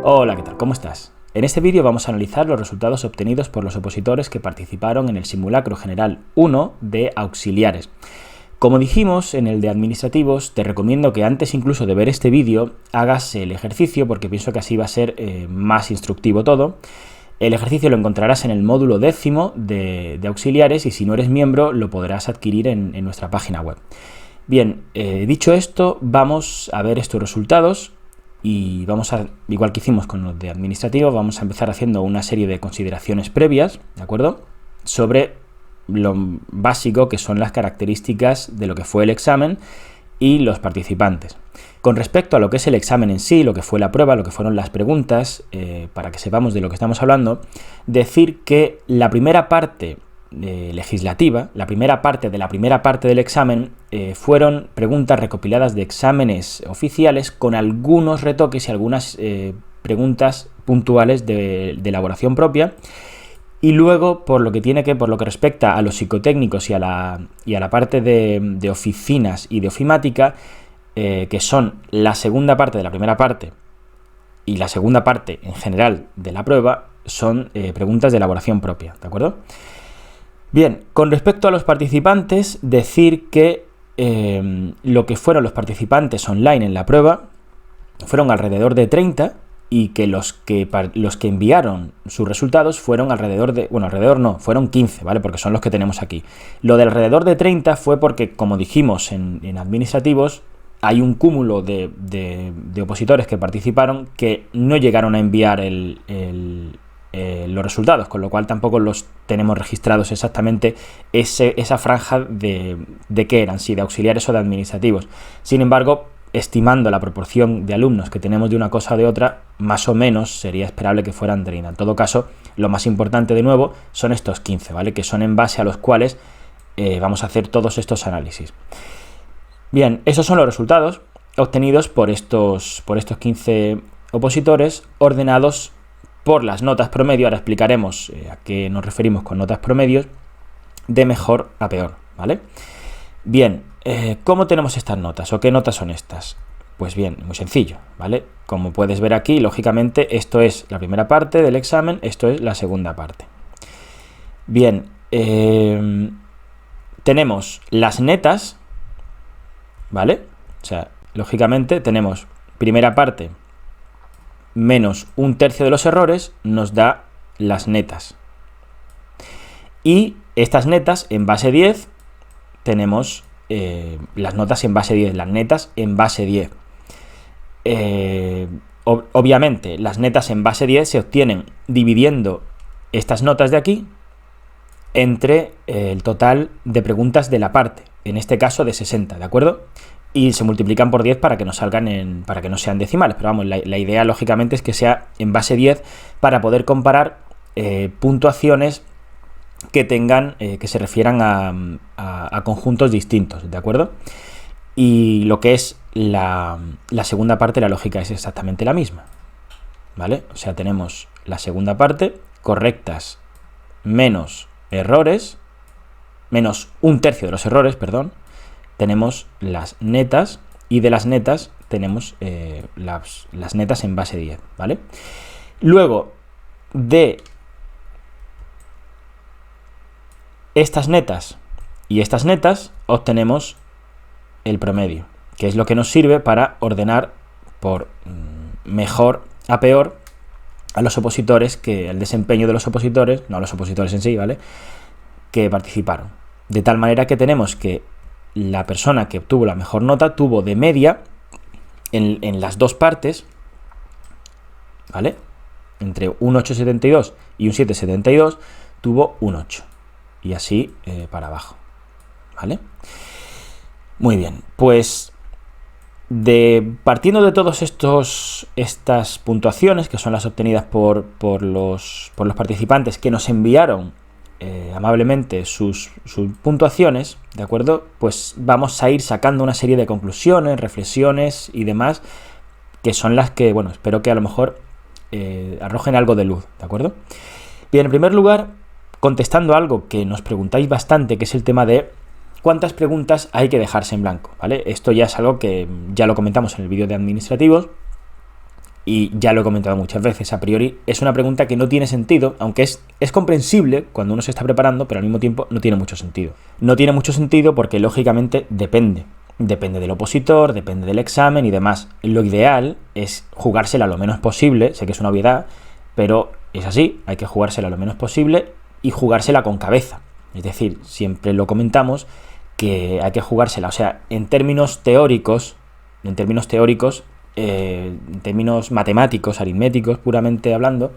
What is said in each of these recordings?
Hola, ¿qué tal? ¿Cómo estás? En este vídeo vamos a analizar los resultados obtenidos por los opositores que participaron en el simulacro general 1 de auxiliares. Como dijimos en el de administrativos, te recomiendo que antes incluso de ver este vídeo hagas el ejercicio, porque pienso que así va a ser más instructivo todo. El ejercicio lo encontrarás en el módulo 10º de auxiliares y si no eres miembro lo podrás adquirir en nuestra página web. Bien, dicho esto, vamos a ver estos resultados y vamos a, igual que hicimos con los de administrativo, vamos a empezar haciendo una serie de consideraciones previas, ¿de acuerdo?, sobre lo básico que son las características de lo que fue el examen y los participantes. Con respecto a lo que es el examen en sí, lo que fue la prueba, lo que fueron las preguntas, para que sepamos de lo que estamos hablando, decir que la primera parte legislativa, la primera parte del examen, fueron preguntas recopiladas de exámenes oficiales con algunos retoques y algunas preguntas puntuales de elaboración propia. Y luego, por lo que respecta a los psicotécnicos y a la parte de oficinas y de ofimática, que son la segunda parte de la primera parte y la segunda parte en general de la prueba, son preguntas de elaboración propia, ¿de acuerdo? Bien, con respecto a los participantes, decir que lo que fueron los participantes online en la prueba fueron alrededor de 30 y que los que enviaron sus resultados fueron fueron 15, ¿vale? Porque son los que tenemos aquí. Lo de alrededor de 30 fue porque, como dijimos en administrativos, hay un cúmulo de opositores que participaron que no llegaron a enviar los resultados, con lo cual tampoco los tenemos registrados exactamente esa franja de qué eran, si de auxiliares o de administrativos. Sin embargo, estimando la proporción de alumnos que tenemos de una cosa o de otra, más o menos sería esperable que fueran 30. En todo caso, lo más importante de nuevo son estos 15, ¿vale?, que son en base a los cuales vamos a hacer todos estos análisis. Bien, esos son los resultados obtenidos por estos 15 opositores, ordenados por las notas promedio. Ahora explicaremos a qué nos referimos con notas promedios, de mejor a peor, ¿vale? Bien, ¿cómo tenemos estas notas o qué notas son estas? Pues bien, muy sencillo, ¿vale? Como puedes ver aquí, lógicamente, esto es la primera parte del examen, esto es la segunda parte. Bien, tenemos las netas, ¿vale? O sea, lógicamente tenemos primera parte menos un tercio de los errores, nos da las netas. Y estas netas en base 10, tenemos las notas en base 10, las netas en base 10. Obviamente, las netas en base 10 se obtienen dividiendo estas notas de aquí entre el total de preguntas de la parte, en este caso de 60, ¿de acuerdo? Y se multiplican por 10 para que no sean decimales, pero vamos, la idea lógicamente es que sea en base 10 para poder comparar puntuaciones que tengan, que se refieran a conjuntos distintos, ¿de acuerdo? Y lo que es la segunda parte, la lógica es exactamente la misma, ¿vale? O sea, tenemos la segunda parte, correctas menos errores, menos un tercio de los errores, perdón, tenemos las netas y de las netas tenemos las netas en base 10, ¿vale? Luego de estas netas y estas netas obtenemos el promedio, que es lo que nos sirve para ordenar por mejor a peor a los opositores, el desempeño de los opositores, no a los opositores en sí, ¿vale?, que participaron. De tal manera que tenemos que la persona que obtuvo la mejor nota tuvo de media en las dos partes, ¿vale?, entre un 8,72 y un 7,72, tuvo un 8. Y así para abajo, ¿vale? Muy bien, pues partiendo de todas estas puntuaciones, que son las obtenidas por los participantes que nos enviaron amablemente sus puntuaciones, ¿de acuerdo? Pues vamos a ir sacando una serie de conclusiones, reflexiones y demás, que son las que, bueno, espero que a lo mejor arrojen algo de luz, ¿de acuerdo? Bien, en primer lugar, contestando algo que nos preguntáis bastante, que es el tema de cuántas preguntas hay que dejarse en blanco, ¿vale? Esto ya es algo que ya lo comentamos en el vídeo de administrativos y ya lo he comentado muchas veces, a priori es una pregunta que no tiene sentido, aunque es comprensible cuando uno se está preparando, pero al mismo tiempo no tiene mucho sentido. No tiene mucho sentido porque lógicamente depende del opositor, depende del examen y demás. Lo ideal es jugársela lo menos posible, sé que es una obviedad, pero es así, hay que jugársela lo menos posible y jugársela con cabeza. Es decir, siempre lo comentamos que hay que jugársela, o sea, en términos teóricos, en términos matemáticos, aritméticos, puramente hablando,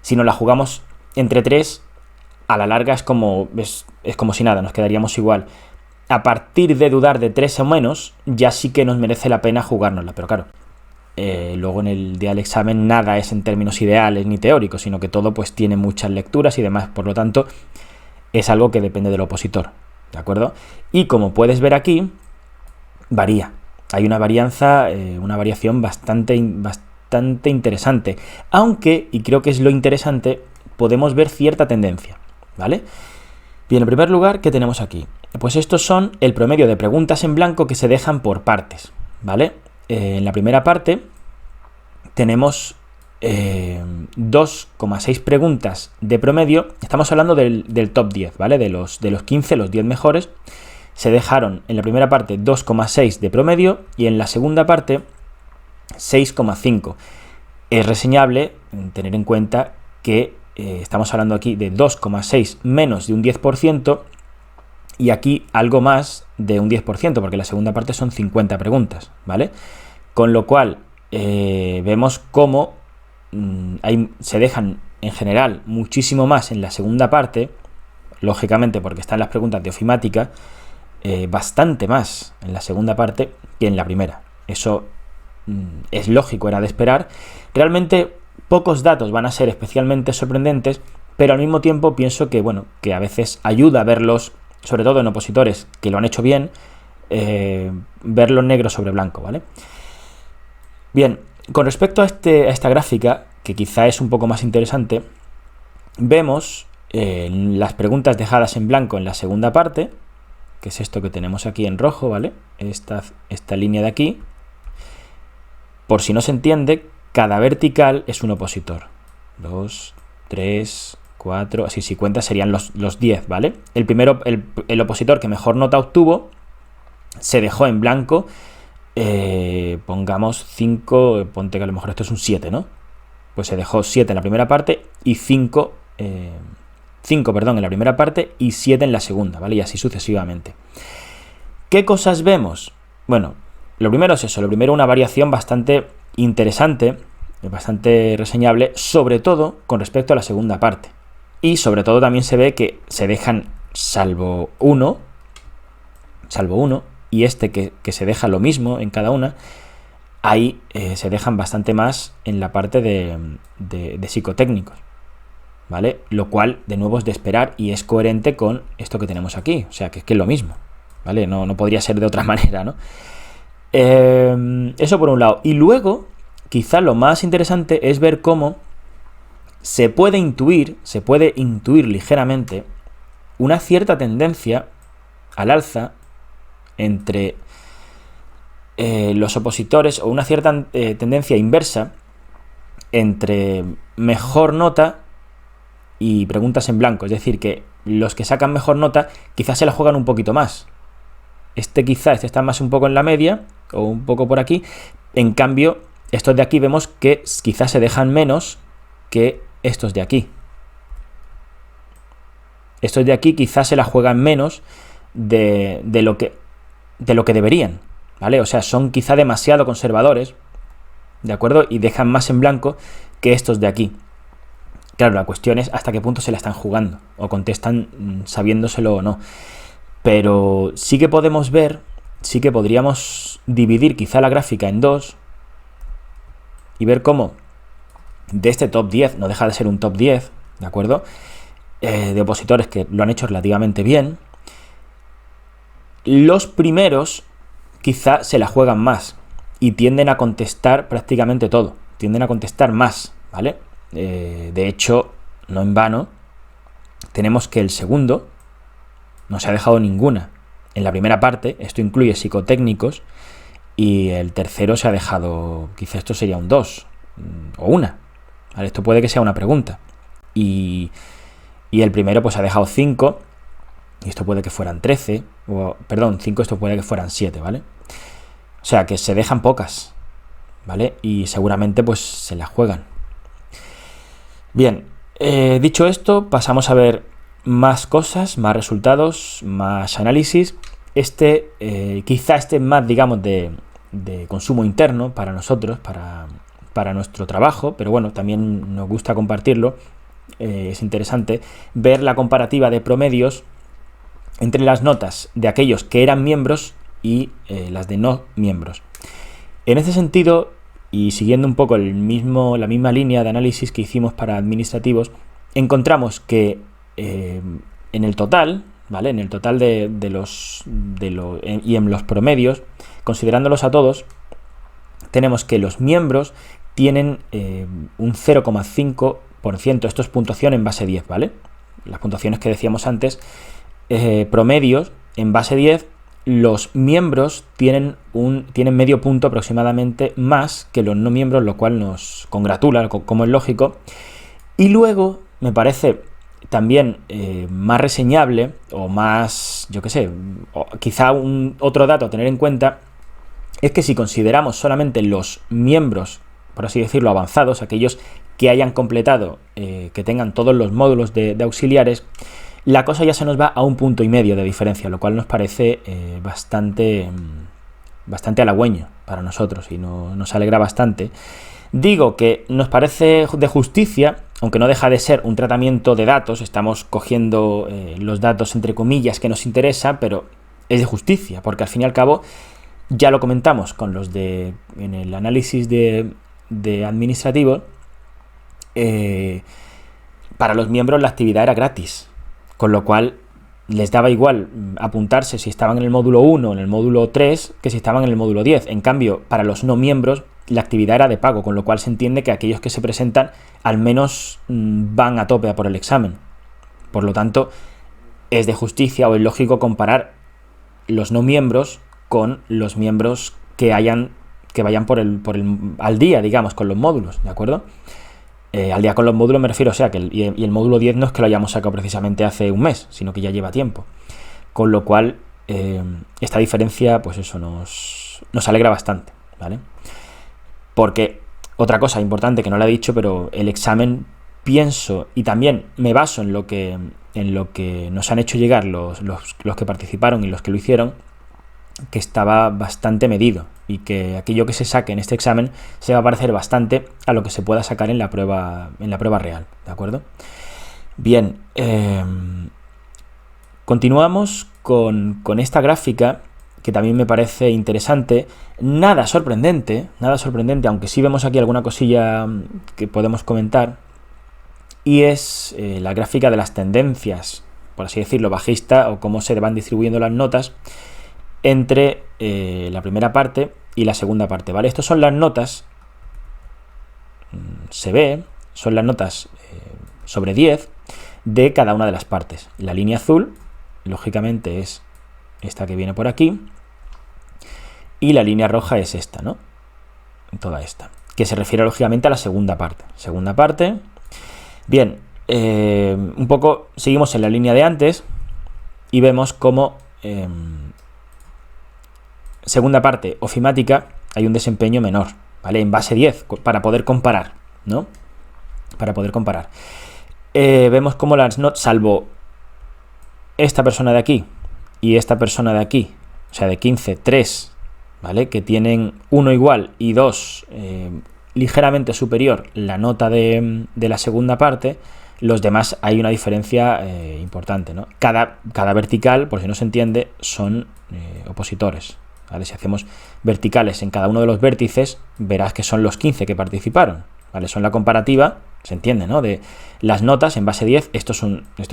si nos la jugamos entre 3, a la larga es como si nada, nos quedaríamos igual. A partir de dudar de 3 o menos, ya sí que nos merece la pena jugárnosla, pero claro, luego en el día del examen nada es en términos ideales ni teóricos, sino que todo pues tiene muchas lecturas y demás, por lo tanto es algo que depende del opositor, ¿de acuerdo? Y como puedes ver aquí, varía. Hay una variación bastante interesante, aunque, y creo que es lo interesante, podemos ver cierta tendencia, ¿vale? Bien, en primer lugar, ¿qué tenemos aquí? Pues estos son el promedio de preguntas en blanco que se dejan por partes, ¿vale? En la primera parte tenemos 2,6 preguntas de promedio. Estamos hablando del top 10, ¿vale? De los 15, los 10 mejores. Se dejaron en la primera parte 2,6 de promedio y en la segunda parte 6,5. Es reseñable tener en cuenta que estamos hablando aquí de 2,6 menos de un 10% y aquí algo más de un 10%, porque la segunda parte son 50 preguntas, ¿vale? Con lo cual vemos cómo se dejan en general muchísimo más en la segunda parte, lógicamente porque están las preguntas de ofimática, bastante más en la segunda parte que en la primera. Eso es lógico, era de esperar. Realmente pocos datos van a ser especialmente sorprendentes, pero al mismo tiempo pienso que, bueno, que a veces ayuda a verlos, sobre todo en opositores que lo han hecho bien, verlo negro sobre blanco, ¿vale? Bien, con respecto a esta gráfica, que quizá es un poco más interesante, vemos las preguntas dejadas en blanco en la segunda parte, que es esto que tenemos aquí en rojo, ¿vale? Esta línea de aquí. Por si no se entiende, cada vertical es un opositor. 2, 3, 4, así si cuentas serían los 10, ¿vale? El opositor que mejor nota obtuvo se dejó en blanco, pongamos 5, ponte que a lo mejor esto es un 7, ¿no? Pues se dejó 7 en la primera parte y 5 en la primera parte y 7 en la segunda, ¿vale? Y así sucesivamente. ¿Qué cosas vemos? Bueno, lo primero es eso, una variación bastante interesante, bastante reseñable, sobre todo con respecto a la segunda parte. Y sobre todo también se ve que se dejan, salvo uno, y que se deja lo mismo en cada una, ahí se dejan bastante más en la parte de psicotécnicos, ¿vale? Lo cual, de nuevo, es de esperar y es coherente con esto que tenemos aquí, o sea, que es lo mismo, ¿vale? No podría ser de otra manera, ¿no? Eso por un lado. Y luego, quizá lo más interesante es ver cómo se puede intuir ligeramente una cierta tendencia al alza entre los opositores, o una cierta tendencia inversa entre mejor nota y preguntas en blanco. Es decir, que los que sacan mejor nota quizás se la juegan un poquito más. Este está más un poco en la media o un poco por aquí. En cambio, estos de aquí vemos que quizás se dejan menos que estos de aquí. Estos de aquí quizás se la juegan menos de lo que deberían, ¿vale? O sea, son quizá demasiado conservadores, ¿de acuerdo? Y dejan más en blanco que estos de aquí. Claro, la cuestión es hasta qué punto se la están jugando o contestan sabiéndoselo o no. Pero sí que podemos ver, sí que podríamos dividir quizá la gráfica en dos y ver cómo de este top 10, no deja de ser un top 10, ¿de acuerdo? De opositores que lo han hecho relativamente bien. Los primeros quizá se la juegan más y tienden a contestar prácticamente todo, tienden a contestar más, ¿vale? De hecho, no en vano, tenemos que el segundo no se ha dejado ninguna en la primera parte, esto incluye psicotécnicos, y el tercero se ha dejado, quizá esto sería un 2, o una. ¿Vale? Esto puede que sea una pregunta. Y el primero pues ha dejado 5, y esto puede que fueran 13, o perdón, 5, esto puede que fueran 7, ¿vale? O sea, que se dejan pocas, ¿vale? Y seguramente pues se las juegan. Bien, dicho esto, pasamos a ver más cosas, más resultados, más análisis. Quizá este más, digamos, de consumo interno para nosotros, para nuestro trabajo, pero bueno, también nos gusta compartirlo. Es interesante ver la comparativa de promedios entre las notas de aquellos que eran miembros y las de no miembros. En este sentido, y siguiendo un poco la misma línea de análisis que hicimos para administrativos, encontramos que en el total, ¿vale? En el total y en los promedios, considerándolos a todos, tenemos que los miembros tienen un 0,5%, esto es puntuación en base 10, ¿vale? Las puntuaciones que decíamos antes, promedios en base 10, los miembros tienen medio punto aproximadamente más que los no miembros, lo cual nos congratula, como es lógico. Y luego me parece también más reseñable, o más, yo qué sé, quizá otro dato a tener en cuenta, es que si consideramos solamente los miembros, por así decirlo, avanzados, aquellos que hayan completado, que tengan todos los módulos de auxiliares, la cosa ya se nos va a 1,5 puntos de diferencia, lo cual nos parece bastante halagüeño para nosotros y nos alegra bastante. Digo que nos parece de justicia, aunque no deja de ser un tratamiento de datos, estamos cogiendo los datos entre comillas que nos interesa, pero es de justicia, porque al fin y al cabo ya lo comentamos en el análisis de administrativo, para los miembros la actividad era gratis, con lo cual les daba igual apuntarse si estaban en el módulo 1 o en el módulo 3 que si estaban en el módulo 10. En cambio, para los no miembros la actividad era de pago, con lo cual se entiende que aquellos que se presentan al menos van a tope a por el examen. Por lo tanto, es de justicia o es lógico comparar los no miembros con los miembros que vayan al día, digamos, con los módulos, ¿de acuerdo? Al día con los módulos me refiero, o sea, que el módulo 10 no es que lo hayamos sacado precisamente hace un mes, sino que ya lleva tiempo. Con lo cual, esta diferencia, pues eso, nos alegra bastante, ¿vale? Porque otra cosa importante que no le he dicho, pero el examen, pienso, y también me baso en lo que nos han hecho llegar los que participaron y los que lo hicieron, que estaba bastante medido y que aquello que se saque en este examen se va a parecer bastante a lo que se pueda sacar en la prueba real, ¿de acuerdo? Bien, continuamos con esta gráfica que también me parece interesante, nada sorprendente, aunque sí vemos aquí alguna cosilla que podemos comentar, y es la gráfica de las tendencias, por así decirlo, bajista, o cómo se van distribuyendo las notas entre la primera parte y la segunda parte, ¿vale? Estas son las notas, son las notas sobre 10 de cada una de las partes. La línea azul, lógicamente, es esta que viene por aquí, y la línea roja es esta, ¿no? Toda esta, que se refiere lógicamente a la segunda parte. Bien, un poco seguimos en la línea de antes y vemos cómo segunda parte ofimática hay un desempeño menor, ¿vale? En base 10, para poder comparar, ¿no? Vemos cómo las notas, salvo esta persona de aquí y esta persona de aquí, o sea, de 15, 3, ¿vale? Que tienen 1 igual y 2 ligeramente superior la nota de la segunda parte, los demás hay una diferencia importante, ¿no? Cada vertical, por si no se entiende, son opositores, ¿vale? Si hacemos verticales en cada uno de los vértices, verás que son los 15 que participaron, ¿vale? Son la comparativa, se entiende, ¿no? De las notas en base 10, esto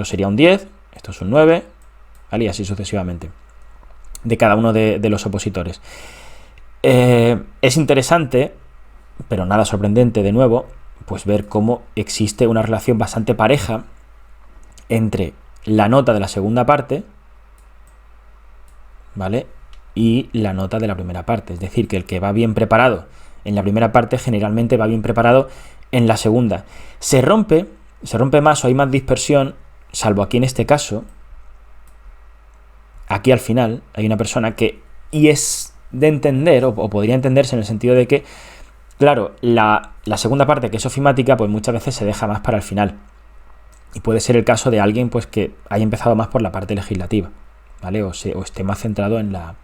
sería un 10, esto es un 9, ¿vale? Y así sucesivamente, de cada uno de los opositores. Es interesante, pero nada sorprendente de nuevo, pues ver cómo existe una relación bastante pareja entre la nota de la segunda parte, ¿vale? Y la nota de la primera parte. Es decir, que el que va bien preparado en la primera parte generalmente va bien preparado en la segunda. Se rompe más o hay más dispersión, salvo aquí en este caso. Aquí al final hay una persona que, y es de entender, o podría entenderse en el sentido de que, claro, la segunda parte, que es ofimática, pues muchas veces se deja más para el final. Y puede ser el caso de alguien pues que haya empezado más por la parte legislativa, ¿vale? O esté más centrado en la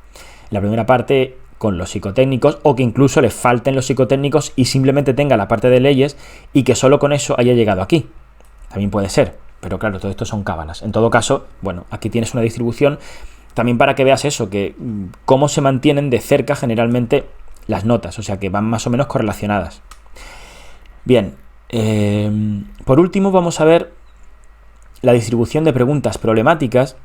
primera parte con los psicotécnicos, o que incluso le falten los psicotécnicos y simplemente tenga la parte de leyes y que solo con eso haya llegado aquí. También puede ser, pero claro, todo esto son cábalas. En todo caso, bueno, aquí tienes una distribución también para que veas eso, que cómo se mantienen de cerca generalmente las notas, o sea que van más o menos correlacionadas. Bien, por último vamos a ver la distribución de preguntas problemáticas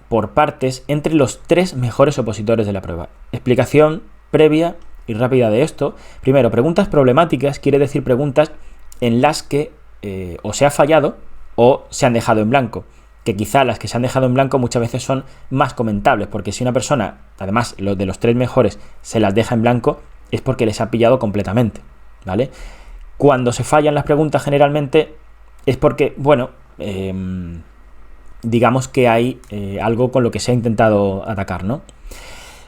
por partes entre los 3 mejores opositores de la prueba. Explicación previa y rápida de esto. Primero, preguntas problemáticas quiere decir preguntas en las que o se ha fallado o se han dejado en blanco. Que quizá las que se han dejado en blanco muchas veces son más comentables, porque si una persona, además los de los 3 mejores, se las deja en blanco, es porque les ha pillado completamente, ¿vale? Cuando se fallan las preguntas generalmente es porque, bueno, digamos que hay algo con lo que se ha intentado atacar, ¿no?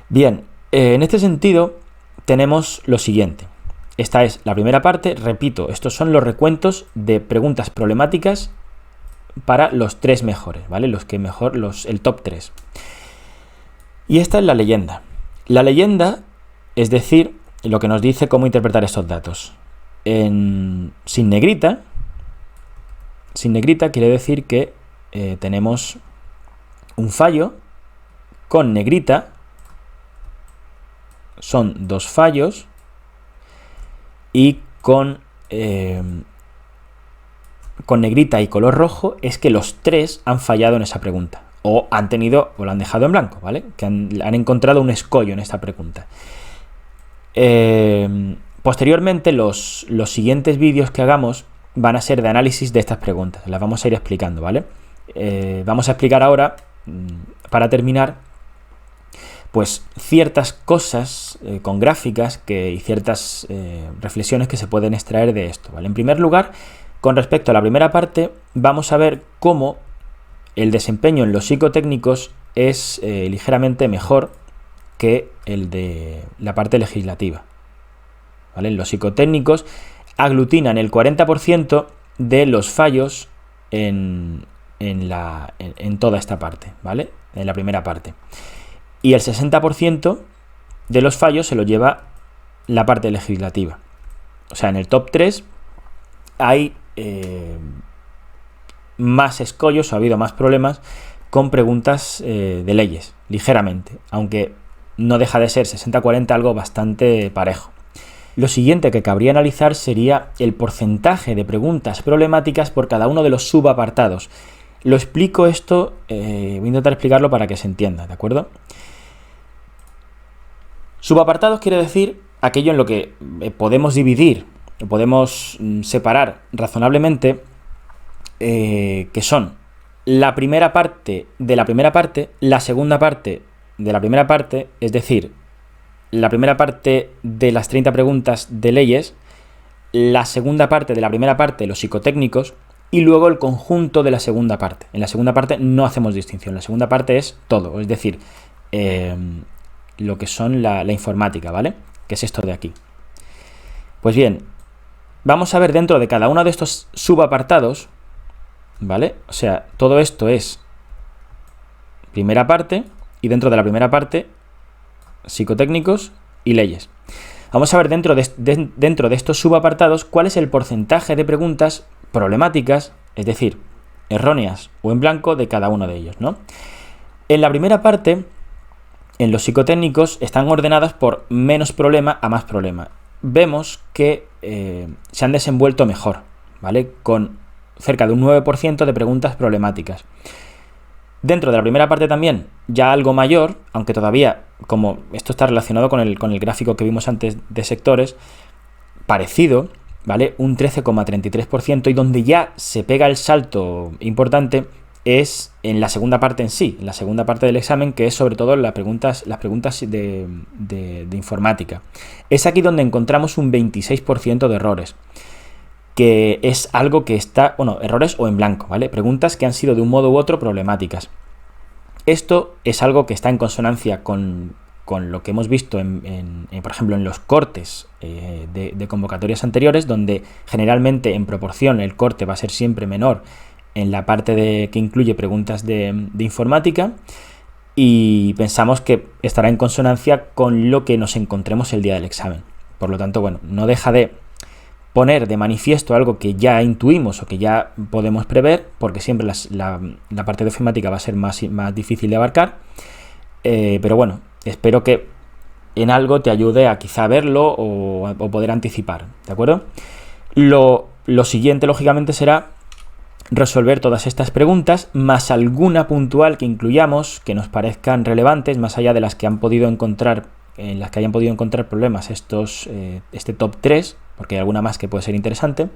Bien, en este sentido tenemos lo siguiente. Esta es la primera parte, repito, estos son los recuentos de preguntas problemáticas para los 3 mejores, ¿vale? Los que mejor, el top 3. Y esta es la leyenda. La leyenda, es decir, lo que nos dice cómo interpretar estos datos. Sin negrita quiere decir que tenemos un fallo. Con negrita son 2 fallos. Y con negrita y color rojo es que los 3 han fallado en esa pregunta. O lo han dejado en blanco, ¿vale? Que han encontrado un escollo en esta pregunta. Posteriormente, los siguientes vídeos que hagamos van a ser de análisis de estas preguntas. Las vamos a ir explicando, ¿vale? Vamos a explicar ahora, para terminar, pues ciertas cosas con gráficas y ciertas reflexiones que se pueden extraer de esto, ¿vale? En primer lugar, con respecto a la primera parte, vamos a ver cómo el desempeño en los psicotécnicos es ligeramente mejor que el de la parte legislativa, ¿vale? Los psicotécnicos aglutinan el 40% de los fallos en toda esta parte, ¿vale? En la primera parte. Y el 60% de los fallos se lo lleva la parte legislativa. O sea, en el top 3 hay más escollos, o ha habido más problemas con preguntas de leyes, ligeramente, aunque no deja de ser 60-40 algo bastante parejo. Lo siguiente que cabría analizar sería el porcentaje de preguntas problemáticas por cada uno de los subapartados. Lo explico esto, voy a intentar explicarlo para que se entienda, ¿de acuerdo? Subapartados quiere decir aquello en lo que podemos dividir, podemos separar razonablemente, que son la primera parte de la primera parte, la segunda parte de la primera parte, es decir, la primera parte de las 30 preguntas de leyes, la segunda parte de la primera parte, los psicotécnicos, y luego el conjunto de la segunda parte. En la segunda parte no hacemos distinción, la segunda parte es todo, es decir, lo que son la informática, ¿vale? Que es esto de aquí. Pues bien, vamos a ver dentro de cada uno de estos subapartados, ¿vale? O sea, todo esto es primera parte, y dentro de la primera parte, psicotécnicos y leyes. Vamos a ver dentro de estos subapartados cuál es el porcentaje de preguntas problemáticas, es decir, erróneas o en blanco de cada uno de ellos, ¿no? En la primera parte, en los psicotécnicos, están ordenadas por menos problema a más problema. Vemos que se han desenvuelto mejor, ¿vale? Con cerca de un 9% de preguntas problemáticas. Dentro de la primera parte también, ya algo mayor, aunque todavía, como esto está relacionado con el gráfico que vimos antes de sectores, parecido, ¿vale? Un 13,33%, y donde ya se pega el salto importante es en la segunda parte en sí, en la segunda parte del examen, que es sobre todo las preguntas de informática. Es aquí donde encontramos un 26% de errores, que es algo que está, bueno, errores o en blanco, ¿vale? Preguntas que han sido de un modo u otro problemáticas. Esto es algo que está en consonancia con lo que hemos visto, por ejemplo, en los cortes de convocatorias anteriores, donde generalmente en proporción el corte va a ser siempre menor en la parte que incluye preguntas de informática, y pensamos que estará en consonancia con lo que nos encontremos el día del examen. Por lo tanto, bueno, no deja de poner de manifiesto algo que ya intuimos o que ya podemos prever, porque siempre la parte de informática va a ser más difícil de abarcar, pero bueno, espero que en algo te ayude a quizá verlo o poder anticipar, ¿de acuerdo? Lo siguiente, lógicamente, será resolver todas estas preguntas, más alguna puntual que incluyamos que nos parezcan relevantes, más allá de las que han podido encontrar, en las que hayan podido encontrar problemas este top 3, porque hay alguna más que puede ser interesante,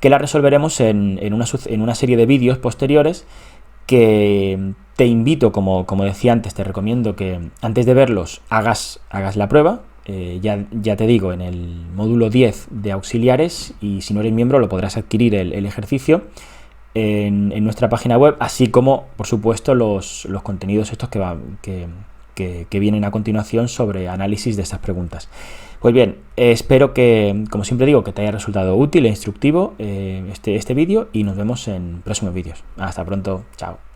que la resolveremos en una serie de vídeos posteriores, que te invito, como decía antes, te recomiendo que antes de verlos hagas la prueba. Ya te digo, en el módulo 10 de auxiliares, y si no eres miembro lo podrás adquirir el ejercicio en nuestra página web, así como, por supuesto, los contenidos estos que vienen a continuación sobre análisis de estas preguntas. Pues bien, espero que, como siempre digo, que te haya resultado útil e instructivo este vídeo, y nos vemos en próximos vídeos. Hasta pronto, chao.